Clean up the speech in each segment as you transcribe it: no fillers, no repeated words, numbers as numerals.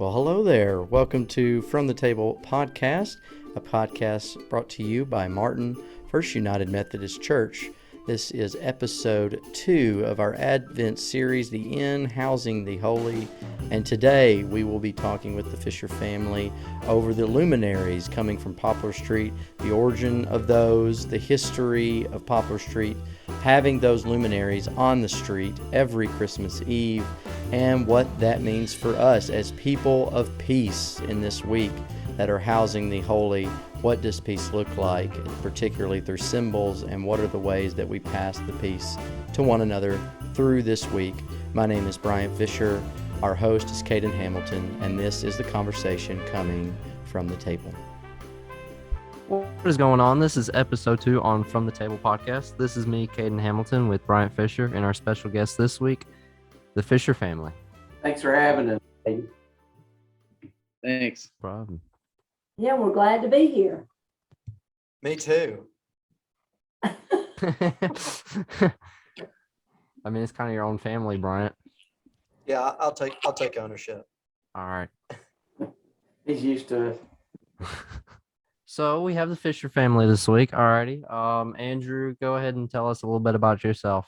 Well, hello there. Welcome to From the Table podcast, a podcast brought to you by Martin First United Methodist Church. This is episode 2 of our Advent series, The Inn Housing the Holy. And today we will be talking with the Fisher family over the Luminaries coming from Poplar Street, the origin of those, the history of Poplar Street, having those luminaries on the street every Christmas Eve, and what that means for us as people of peace in this week that are housing the holy. What does peace look like, particularly through symbols, and what are the ways that we pass the peace to one another through this week? My name is Bryant Fisher. Our host is Kadin Hamilton, and this is the conversation coming from the table. What is going on? This is episode 2 on From the Table podcast. This is me, Kadin Hamilton, with Bryant Fisher, and our special guest this week, the Fisher family. Thanks for having us. Thanks. No problem. Yeah, we're glad to be here. Me too. I mean, it's kind of your own family, Bryant. Yeah, I'll take ownership. All right. He's used to it. So we have the Fisher family this week. Alrighty. Andrew, go ahead and tell us a little bit about yourself.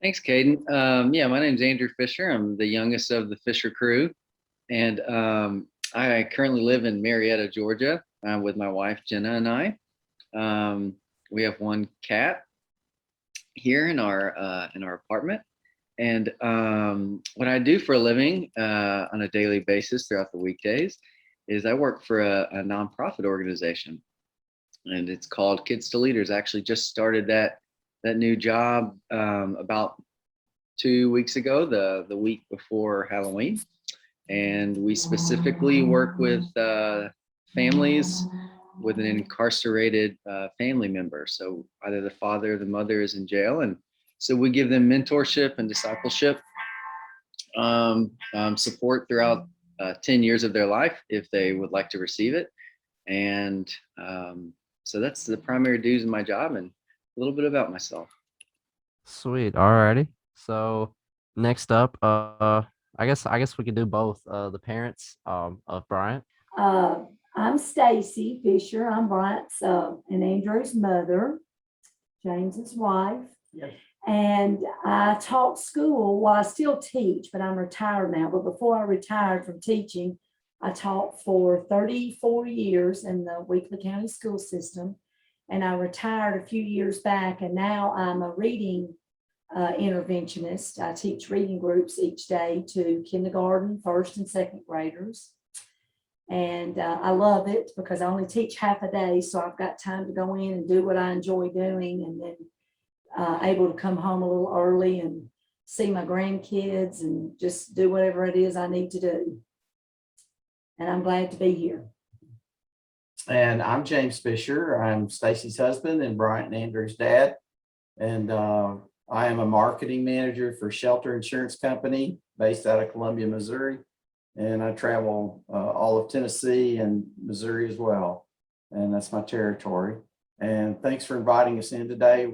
Thanks, Kadin. My name's Andrew Fisher. I'm the youngest of the Fisher crew. And I currently live in Marietta, Georgia, with my wife, Jenna, and I. We have one cat here in our apartment. And what I do for a living on a daily basis throughout the weekdays is I work for a nonprofit organization, and it's called Kids to Leaders. I actually just started that new job about 2 weeks ago, the week before Halloween. And we specifically work with families with an incarcerated family member. So either the father or the mother is in jail. And so we give them mentorship and discipleship support throughout 10 years of their life if they would like to receive it. And so that's the primary duties of my job and a little bit about myself. Sweet. Alrighty. So next up, I guess we could do both. The parents of Bryant. I'm Stacy Fisher. I'm Bryant's and Andrew's mother, James's wife. Yes. And I taught school. Well, I still teach, but I'm retired now. But before I retired from teaching, I taught for 34 years in the Weakley County school system. And I retired a few years back, and now I'm a reading interventionist. I teach reading groups each day to kindergarten, first and second graders. And I love it because I only teach half a day, so I've got time to go in and do what I enjoy doing, and then able to come home a little early and see my grandkids and just do whatever it is I need to do. And I'm glad to be here. And I'm James Fisher. I'm Stacy's husband and Bryant and Andrew's dad. And I am a marketing manager for Shelter Insurance Company based out of Columbia, Missouri. And I travel all of Tennessee and Missouri as well. And that's my territory. And thanks for inviting us in today.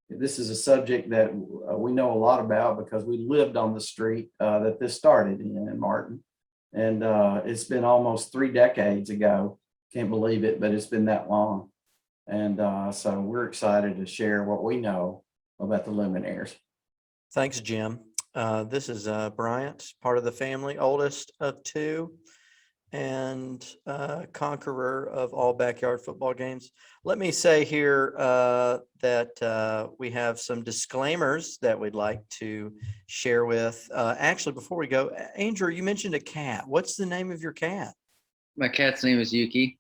This is a subject that we know a lot about because we lived on the street that this started in Martin. And it's been almost 3 decades ago. Can't believe it, but it's been that long. And so we're excited to share what we know about the Luminaries. Thanks, Jim. This is Bryant, part of the family, oldest of 2, and conqueror of all backyard football games. Let me say here that we have some disclaimers that we'd like to share with. Actually, before we go, Andrew, you mentioned a cat. What's the name of your cat? My cat's name is Yuki.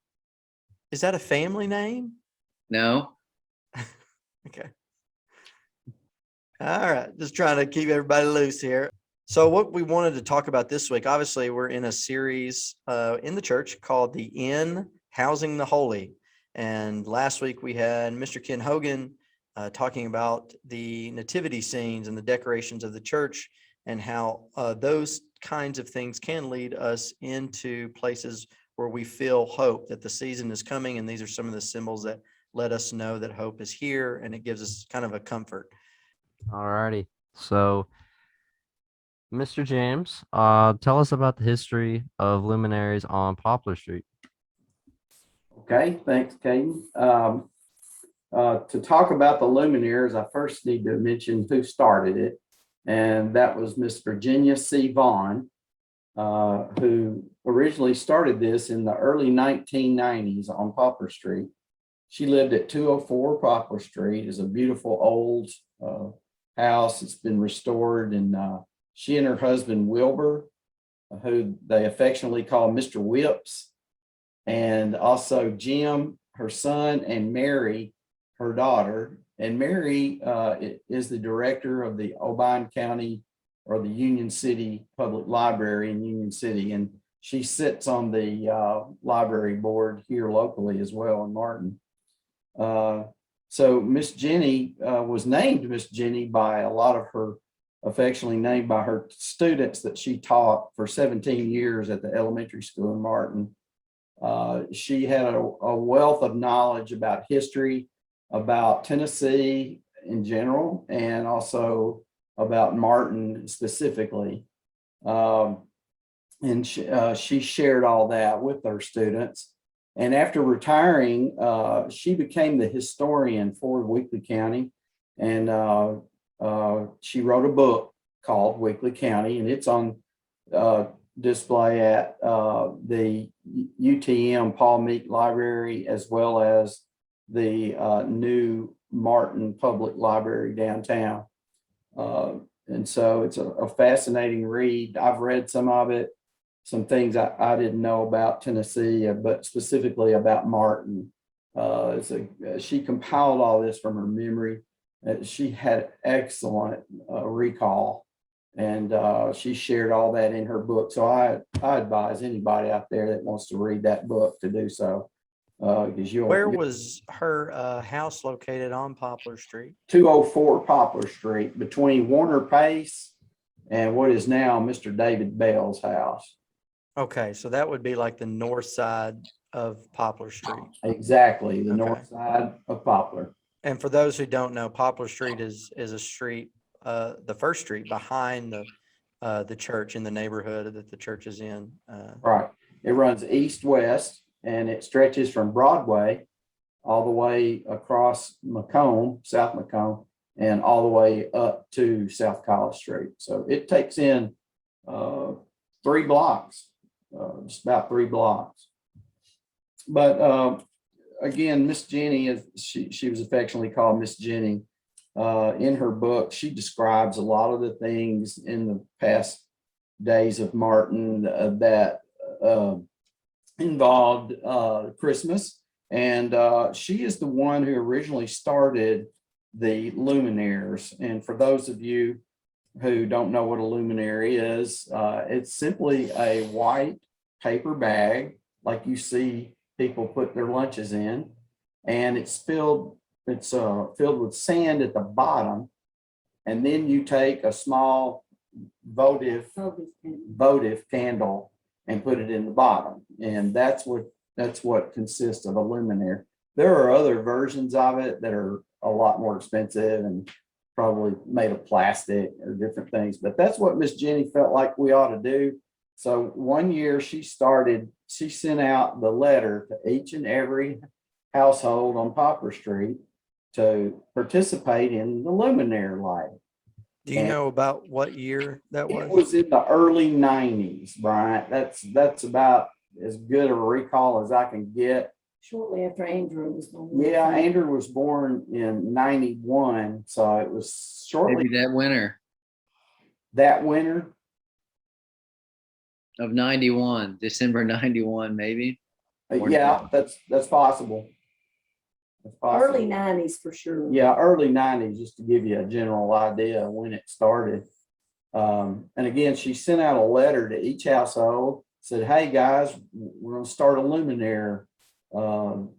Is that a family name? No. Okay. All right. Just trying to keep everybody loose here. So what we wanted to talk about this week, obviously we're in a series in the church called The Inn Housing the Holy. And last week we had Mr. Ken Hogan talking about the nativity scenes and the decorations of the church and how those kinds of things can lead us into places where we feel hope that the season is coming. And these are some of the symbols that let us know that hope is here, and it gives us kind of a comfort. Alrighty. So Mr. James, tell us about the history of Luminaries on Poplar Street. Okay, thanks, Kadin. To talk about the Luminaries, I first need to mention who started it, and that was Miss Virginia C. Vaughn, who originally started this in the early 1990s on Poplar Street. She lived at 204 Poplar Street. It's a beautiful old house. It's been restored, and she and her husband Wilbur, who they affectionately call Mr. Whips, and also Jim, her son, and Mary, her daughter. And Mary is the director of the Obion County or the Union City Public Library in Union City, and she sits on the library board here locally as well in Martin. So Miss Jenny was named Miss Jenny by a lot of her, affectionately named by her students that she taught for 17 years at the elementary school in Martin. She had a wealth of knowledge about history, about Tennessee in general, and also about Martin specifically. And she shared all that with her students. And after retiring, she became the historian for Weakley County. And she wrote a book called Weakley County, and it's on display at the UTM Paul Meek Library, as well as the new Martin Public Library downtown. And so it's a fascinating read. I've read some of it, some things I didn't know about Tennessee, but specifically about Martin. She compiled all this from her memory. She had excellent recall, and she shared all that in her book. So I advise anybody out there that wants to read that book to do so. Where was her house located on Poplar Street? 204 Poplar Street, between Warner Pace and what is now Mr. David Bell's house. Okay, so that would be like the north side of Poplar Street. Exactly, the Okay. north side of Poplar. And for those who don't know, Poplar Street is a street, the first street behind the church in the neighborhood that the church is in. Right. It runs east-west, and it stretches from Broadway all the way across Macomb, South Macomb, and all the way up to South College Street. So it takes in 3 blocks, just about 3 blocks. But again, Miss Jenny, is she was affectionately called Miss Jenny. In her book, she describes a lot of the things in the past days of Martin that involved Christmas. And she is the one who originally started the Luminaries. And for those of you who don't know what a luminary is, it's simply a white paper bag like you see people put their lunches in, and it's filled with sand at the bottom, and then you take a small votive candle and put it in the bottom, and that's what consists of a luminary. There are other versions of it that are a lot more expensive and probably made of plastic or different things, but that's what Miss Jenny felt like we ought to do. So one year she sent out the letter to each and every household on Poplar Street to participate in the luminary lighting. Do you know about what year that was? It was in the early 90s, Bryant. That's about as good of a recall as I can get. Shortly after Andrew was born. Yeah, Andrew was born in 91, so it was shortly Maybe that winter that winter. of 91, December 91, maybe. Yeah, that's possible. That's possible. Early 90s for sure. Yeah, early 90s, just to give you a general idea of when it started. And again, she sent out a letter to each household, said, hey guys, we're going to start a luminary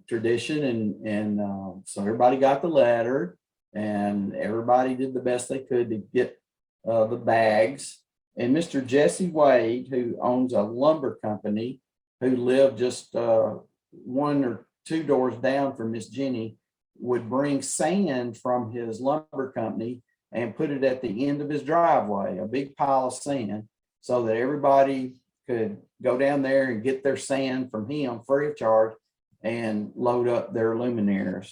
tradition. And so everybody got the letter, and everybody did the best they could to get the bags. And Mr. Jesse Wade, who owns a lumber company, who lived just 1 or 2 doors down from Miss Jenny, would bring sand from his lumber company and put it at the end of his driveway, a big pile of sand, so that everybody could go down there and get their sand from him free of charge and load up their luminaires.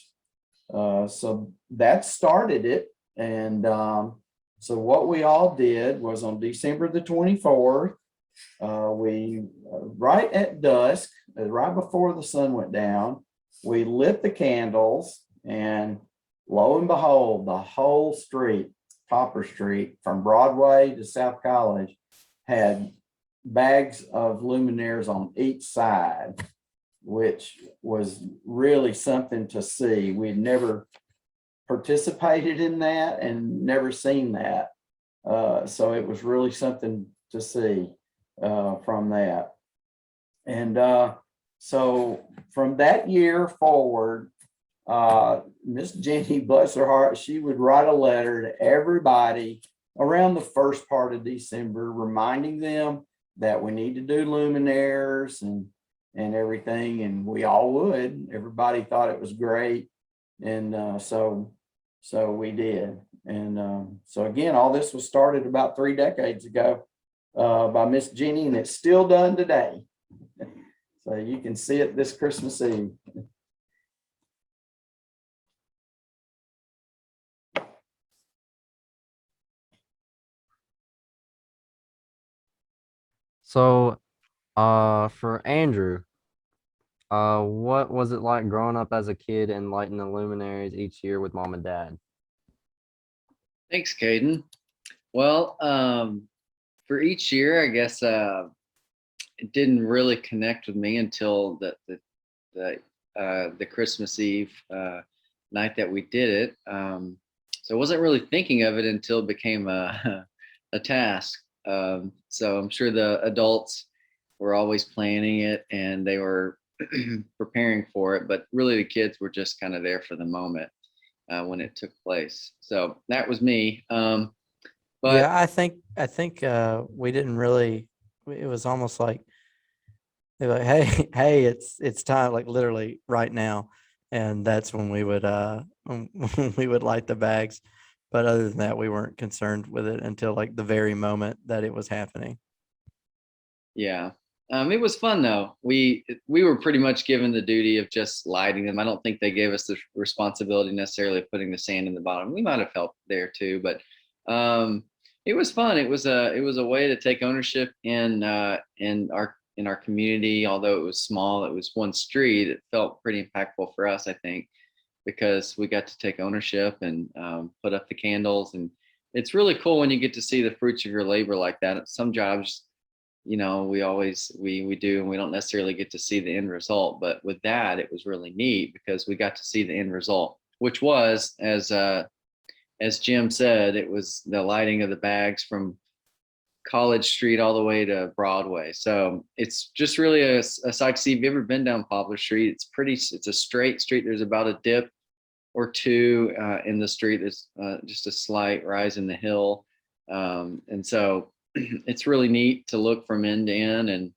So that started it. And so what we all did was on December the 24th, we right at dusk, right before the sun went down, we lit the candles, and lo and behold, the whole street, Poplar Street, from Broadway to South College, had bags of luminaires on each side, which was really something to see. We'd never participated in that and never seen that. So it was really something to see from that. And so from that year forward, Miss Jenny, bless her heart, she would write a letter to everybody around the first part of December, reminding them that we need to do luminaires and everything, and we all would. Everybody thought it was great, and so we did. And so again, all this was started about 3 decades ago by Miss Jenny, and it's still done today. So you can see it this Christmas Eve. So, for Andrew, what was it like growing up as a kid and lighting the luminaries each year with mom and dad? Thanks, Kadin. Well, for each year, I guess it didn't really connect with me until the Christmas Eve night that we did it. So I wasn't really thinking of it until it became a task. So I'm sure the adults were always planning it and they were preparing for it, but really the kids were just kind of there for the moment when it took place. So that was me. But yeah, I think we didn't really. It was almost like they're like, hey, it's time, like literally right now, and that's when we would when we would light the bags. But other than that, we weren't concerned with it until like the very moment that it was happening. yeah, it was fun though. We were pretty much given the duty of just lighting them. I don't think they gave us the responsibility necessarily of putting the sand in the bottom. We might have helped there too, but it was fun. It was a way to take ownership in our community. Although it was small, it was one street. It felt pretty impactful for us, I think, because we got to take ownership and put up the candles. And it's really cool when you get to see the fruits of your labor like that. Some jobs, we do, and we don't necessarily get to see the end result. But with that, it was really neat because we got to see the end result, which was, as Jim said, it was the lighting of the bags from College Street all the way to Broadway. So it's just really a sight to see. If you've ever been down Poplar Street, it's a straight street. There's about a dip or two in the street. There's just a slight rise in the hill. And so it's really neat to look from end to end and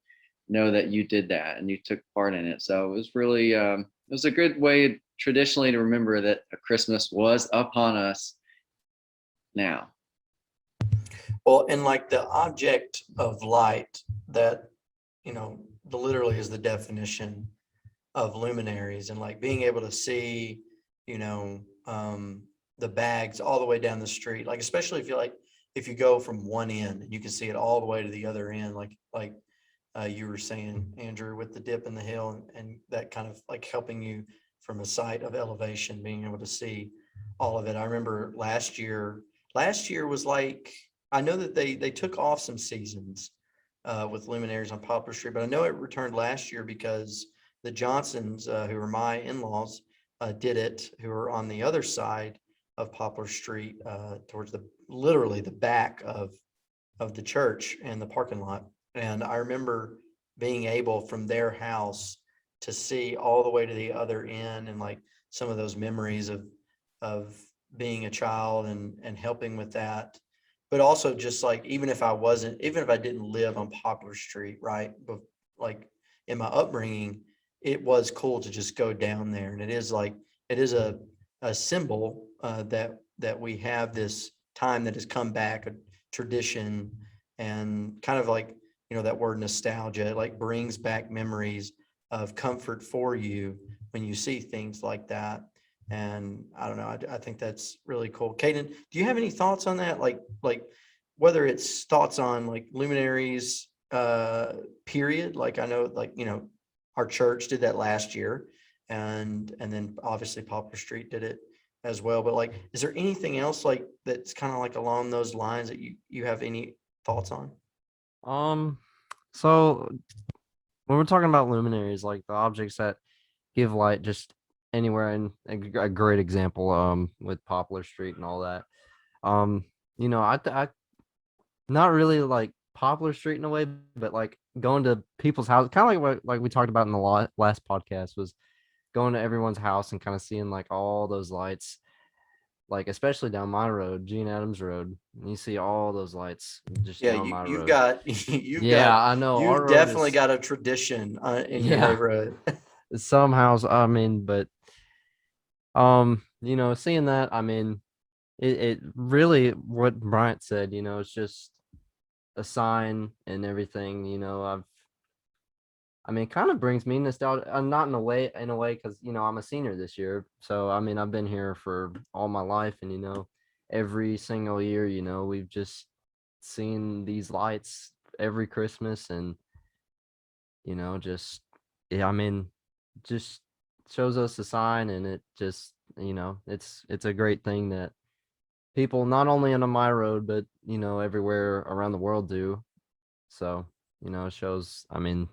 know that you did that and you took part in it. So it was really, it was a good way traditionally to remember that a Christmas was upon us now. Well, and like the object of light that, literally is the definition of luminaries, and like being able to see, the bags all the way down the street, like, especially if you go from one end and you can see it all the way to the other end, like you were saying, Andrew, with the dip in the hill and that kind of like helping you from a site of elevation, being able to see all of it. I remember last year was like, I know that they took off some seasons with luminaries on Poplar Street, but I know it returned last year because the Johnsons, who are my in-laws, did it, who are on the other side of Poplar Street, towards literally the back of the church and the parking lot. And I remember being able from their house to see all the way to the other end, and like some of those memories of being a child and helping with that. But also just like, even if I didn't live on Poplar Street, right? But like in my upbringing, it was cool to just go down there. And it is a symbol that we have this time that has come back, a tradition, and kind of like, that word nostalgia, it like brings back memories of comfort for you when you see things like that. And I don't know, I think that's really cool. Kadin, do you have any thoughts on that? Like whether it's thoughts on like Luminaries period, like I know, like, our church did that last year, and then obviously Poplar Street did it as well. But like, is there anything else like that's kind of like along those lines that you have any thoughts on? So when we're talking about luminaries, like the objects that give light just anywhere, and a great example, with Poplar Street and all that. I not really like Poplar Street in a way, but like going to people's house, kind of like we talked about in the last podcast, was going to everyone's house and kind of seeing like all those lights, like especially down my road, Gene Adams Road. And you see all those lights just Yeah, down my you've road. got Yeah, I know. Our you've road definitely is, got a tradition in your yeah, neighborhood. somehow, I mean, but seeing that, I mean, it really, what Bryant said, it's just a sign and everything. I mean, it kind of brings me nostalgia, not in a way, because I'm a senior this year. So I mean, I've been here for all my life, and every single year, we've just seen these lights every Christmas, and just, yeah, I mean, just shows us a sign, and it just, it's a great thing that people not only on my road, but everywhere around the world do. So it shows, I mean,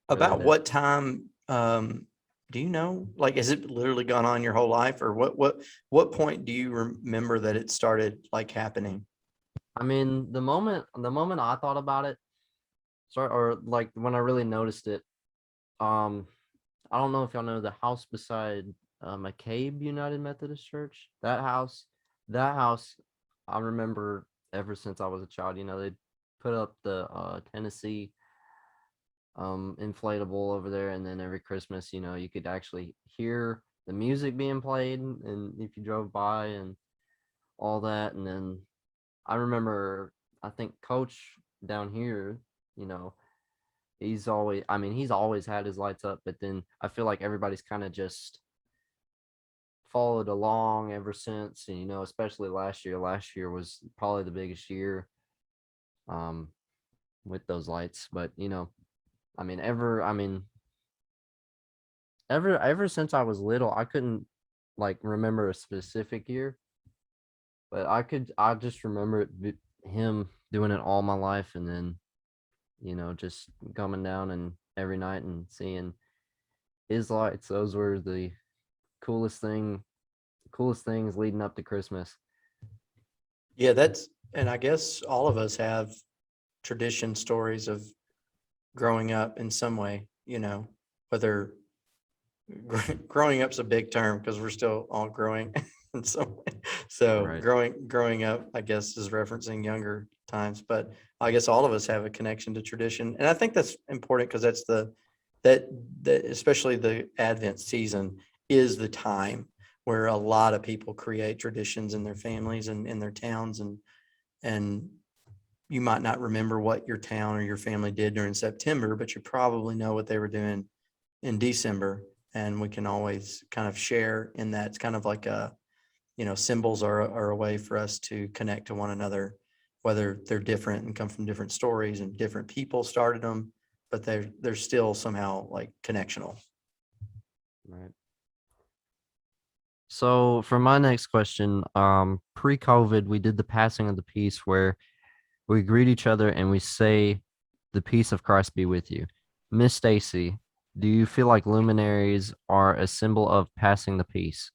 really About that. what time, do you know? Like, has it literally gone on your whole life, or what point do you remember that it started like happening? I mean, the moment I thought about it, or like when I really noticed it, um, I don't know if y'all know the house beside McCabe United Methodist Church. That house, I remember ever since I was a child. They put up the Tennessee inflatable over there, and then every Christmas, you could actually hear the music being played, and if you drove by and all that. And then I remember, I think Coach down here, you know, he's always had his lights up, but then I feel like everybody's kind of just followed along ever since. And especially last year. Last year was probably the biggest year um with those lights. But I mean, ever since I was little, I couldn't like remember a specific year, but I just remember him doing it all my life. And then just coming down and every night and seeing his lights. Those were the coolest things leading up to Christmas. Yeah, and I guess all of us have tradition stories of growing up in some way, whether growing up's a big term because we're still all growing in some way. So Right. growing up, I guess, is referencing younger times, but I guess all of us have a connection to tradition. And I think that's important because that's that especially the Advent season is the time where a lot of people create traditions in their families and in their towns, and you might not remember what your town or your family did during September, but you probably know what they were doing in December. And we can always kind of share in that. It's kind of like symbols are a way for us to connect to one another, whether they're different and come from different stories and different people started them, but they're still somehow like connectional. Right. So for my next question, pre-COVID, we did the passing of the peace where we greet each other and we say, "The peace of Christ be with you." Miss Stacy, do you feel like luminaries are a symbol of passing the peace?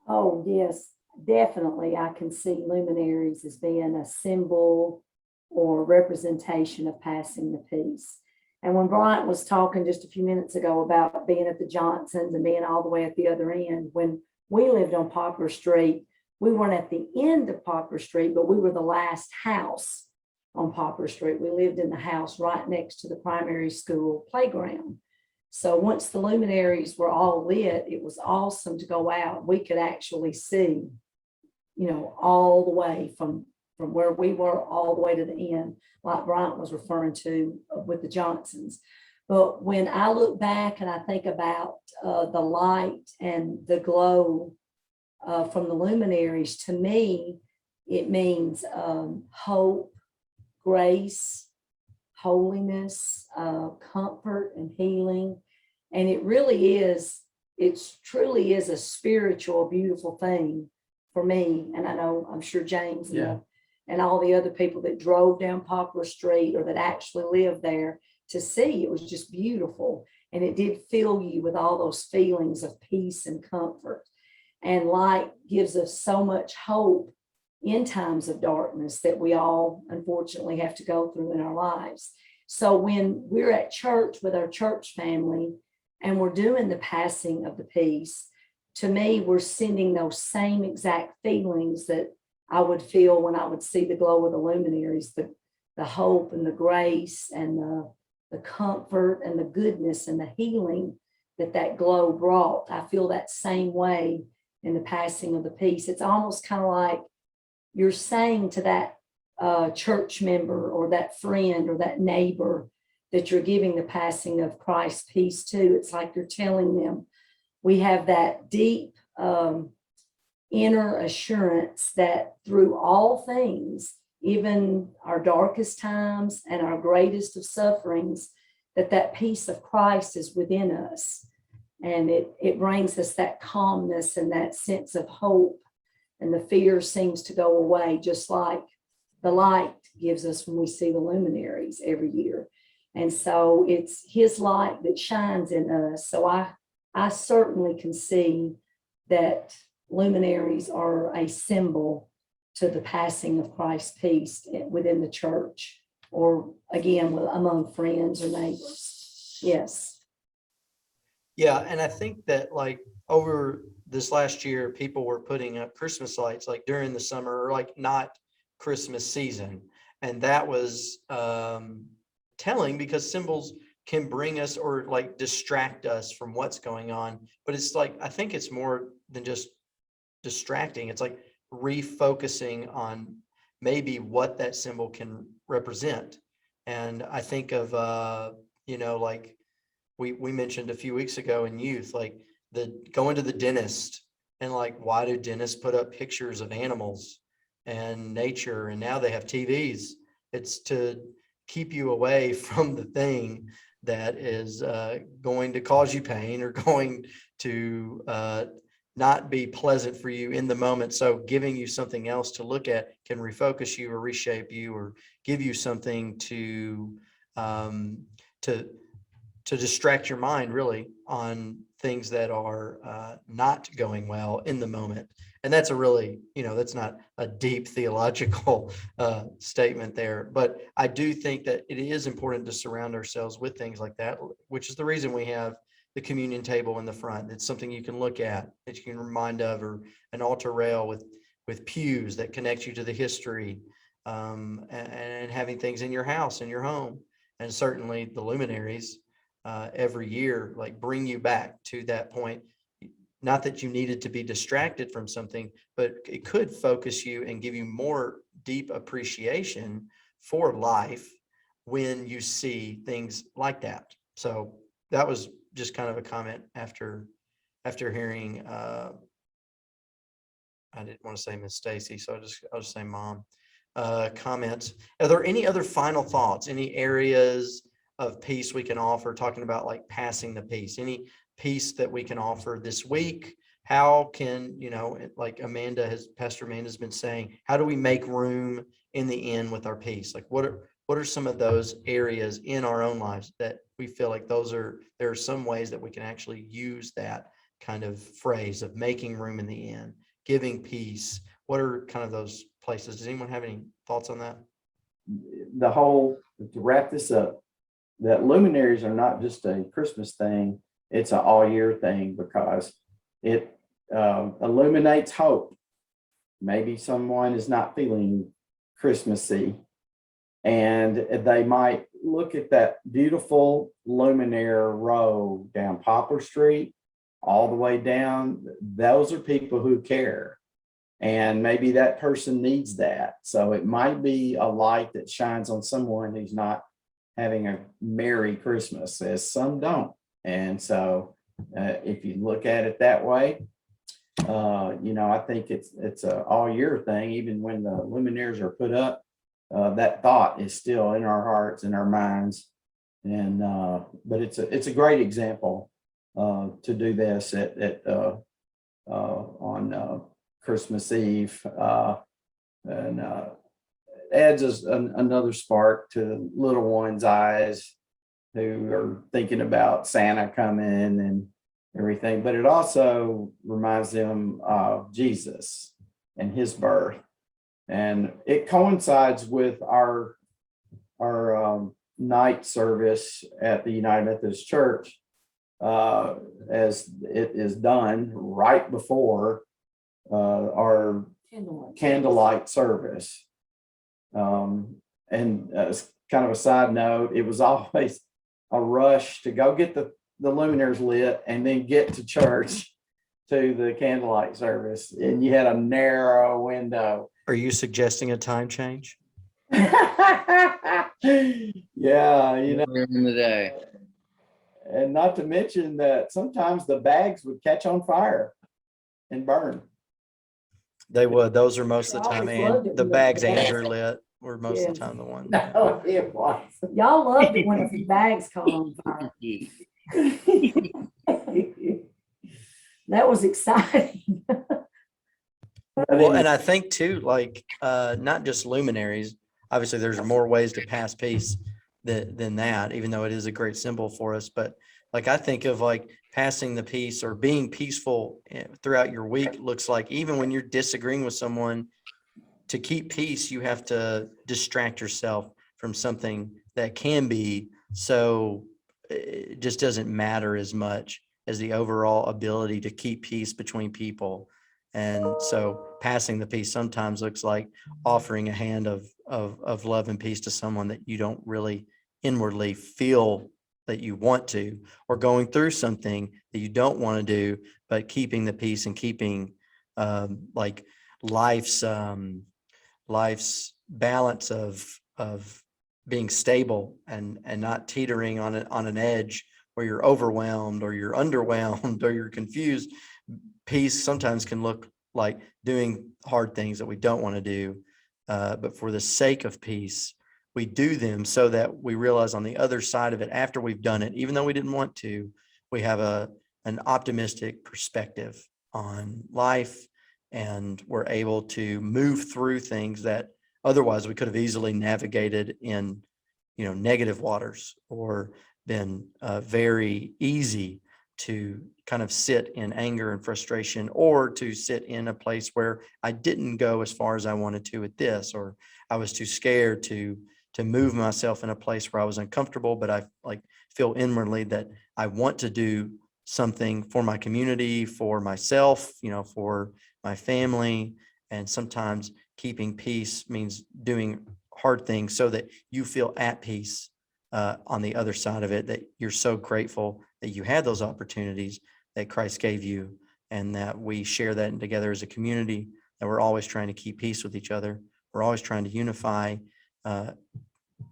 Oh, yes, definitely. I can see luminaries as being a symbol or representation of passing the peace. And when Bryant was talking just a few minutes ago about being at the Johnsons and being all the way at the other end, when we lived on Poplar Street, we weren't at the end of Poplar Street, but we were the last house on Poplar Street. We lived in the house right next to the primary school playground. So once the luminaries were all lit, it was awesome to go out. We could actually see all the way from where we were all the way to the end, like Bryant was referring to with the Johnsons. But when I look back and I think about the light and the glow from the luminaries, to me, it means hope, grace, holiness, comfort, and healing. And it really is, it truly is a spiritual, beautiful thing for me. And I know, I'm sure James and all the other people that drove down Poplar Street or that actually lived there to see, it was just beautiful. And it did fill you with all those feelings of peace and comfort. And light gives us so much hope in times of darkness that we all unfortunately have to go through in our lives. So when we're at church with our church family and we're doing the passing of the peace, to me, we're sending those same exact feelings that I would feel when I would see the glow of the luminaries, the hope and the grace and the comfort and the goodness and the healing that glow brought. I feel that same way in the passing of the peace. It's almost kind of like you're saying to that church member or that friend or that neighbor that you're giving the passing of Christ's peace to. It's like you're telling them, we have that deep inner assurance that through all things, even our darkest times and our greatest of sufferings, that peace of Christ is within us. And it brings us that calmness and that sense of hope, and the fear seems to go away, just like the light gives us when we see the luminaries every year. And so it's his light that shines in us. So I certainly can see that luminaries are a symbol to the passing of Christ's peace within the church, or again, among friends or neighbors. Yes. Yeah, and I think that like over this last year, people were putting up Christmas lights like during the summer, or like not Christmas season. And that was telling, because symbols can bring us or like distract us from what's going on. But it's like, I think it's more than just distracting. It's like refocusing on maybe what that symbol can represent. And I think of, like we mentioned a few weeks ago in youth, like going to the dentist, and like, why do dentists put up pictures of animals and nature? And now they have TVs. It's to keep you away from the thing that is going to cause you pain or going to not be pleasant for you in the moment. So giving you something else to look at can refocus you or reshape you, or give you something to distract your mind really on things that are not going well in the moment. And that's a really, that's not a deep theological statement there, but I do think that it is important to surround ourselves with things like that, which is the reason we have the communion table in the front. It's something you can look at, that you can remind of, or an altar rail with pews that connect you to the history, and having things in your house, in your home. And certainly the luminaries every year, like, bring you back to that point. Not that you needed to be distracted from something, but it could focus you and give you more deep appreciation for life when you see things like that. So that was just kind of a comment after hearing, I didn't want to say Miss Stacy, so I'll just say Mom comments. Are there any other final thoughts? Any areas of peace we can offer, talking about like passing the peace? Any peace that we can offer this week? How can, like Pastor Amanda's been saying, how do we make room in the end with our peace? Like, what are some of those areas in our own lives that we feel like there are some ways that we can actually use that kind of phrase of making room in the end, giving peace? What are kind of those places? Does anyone have any thoughts on that? To wrap this up, that luminaries are not just a Christmas thing, it's an all year thing, because it illuminates hope. Maybe someone is not feeling Christmassy, and they might look at that beautiful luminaire row down Poplar Street all the way down. Those are people who care. And maybe that person needs that. So it might be a light that shines on someone who's not having a Merry Christmas, as some don't. And so if you look at it that way, I think it's a all year thing. Even when the luminaries are put up, that thought is still in our hearts and our minds. And but it's a great example to do this on Christmas Eve, and adds another spark to little ones' eyes who are thinking about Santa coming and everything. But it also reminds them of Jesus and his birth, and it coincides with our night service at the United Methodist Church, as it is done right before our candlelight service. And as kind of a side note, it was always a rush to go get the luminaries lit and then get to church to the candlelight service, and you had a narrow window. Are you suggesting a time change? Yeah, Earlier in the day. and not to mention that sometimes the bags would catch on fire and burn. They would. Those are most of the I time. always loved it And the when the bags bags- Andrew lit were most of the time the one. No, it was. Y'all loved it when the bags caught on fire. That was exciting. Well, and I think too, like, not just luminaries, obviously there's more ways to pass peace than that, even though it is a great symbol for us. But like, I think of like passing the peace or being peaceful throughout your week looks like, even when you're disagreeing with someone, to keep peace, you have to distract yourself from something that can be, so it just doesn't matter as much as the overall ability to keep peace between people. And so passing the peace sometimes looks like offering a hand of love and peace to someone that you don't really inwardly feel that you want to, or going through something that you don't want to do, but keeping the peace and keeping like life's balance of being stable and not teetering on an edge where you're overwhelmed or you're underwhelmed or you're confused. Peace sometimes can look like doing hard things that we don't want to do, but for the sake of peace, we do them so that we realize on the other side of it, after we've done it, even though we didn't want to, we have an optimistic perspective on life, and we're able to move through things that otherwise we could have easily navigated in, negative waters, or been very easy to kind of sit in anger and frustration, or to sit in a place where I didn't go as far as I wanted to with this, or I was too scared to move myself in a place where I was uncomfortable, but I feel inwardly that I want to do something for my community, for myself, for my family. And sometimes keeping peace means doing hard things so that you feel at peace on the other side of it, that you're so grateful that you had those opportunities that Christ gave you, and that we share that together as a community, that we're always trying to keep peace with each other. We're always trying to unify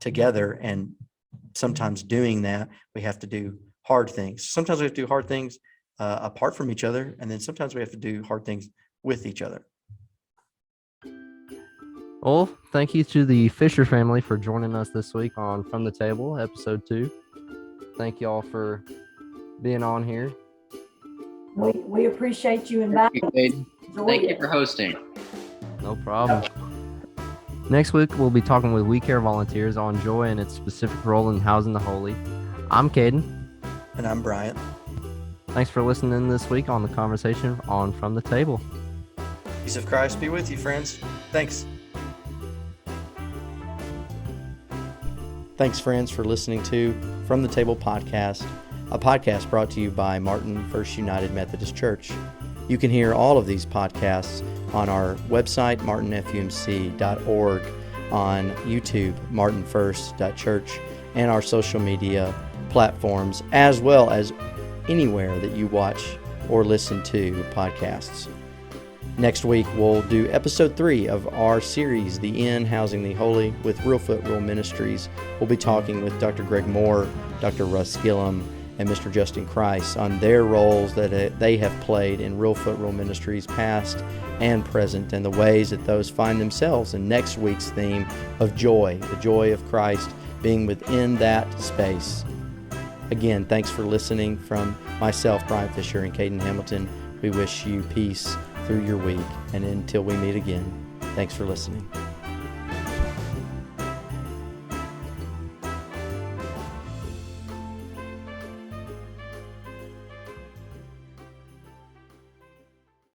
together. And sometimes doing that, we have to do hard things. Sometimes we have to do hard things apart from each other. And then sometimes we have to do hard things with each other. Well, thank you to the Fisher family for joining us this week on From the Table, episode 2. Thank you all for being on here. We appreciate you Thank you, inviting. Kadin. Enjoyed Thank you it. for hosting. No problem. Next week, we'll be talking with We Care volunteers on joy and its specific role in housing the holy. I'm Kadin. And I'm Bryant. Thanks for listening this week on the conversation on From the Table. Peace of Christ be with you, friends. Thanks. Thanks, friends, for listening to From the Table podcast, a podcast brought to you by Martin First United Methodist Church. You can hear all of these podcasts on our website, martinfumc.org, on YouTube, martinfirst.church, and our social media platforms, as well as anywhere that you watch or listen to podcasts. Next week, we'll do episode 3 of our series, The Inn, Housing the Holy, with Real Foot Rural Ministries. We'll be talking with Dr. Greg Moore, Dr. Russ Gillum, and Mr. Justin Christ on their roles that they have played in Real Foot Rural Ministries past and present, and the ways that those find themselves in next week's theme of joy, the joy of Christ being within that space. Again, thanks for listening. From myself, Brian Fisher, and Kadin Hamilton, we wish you peace through your week, and until we meet again, thanks for listening.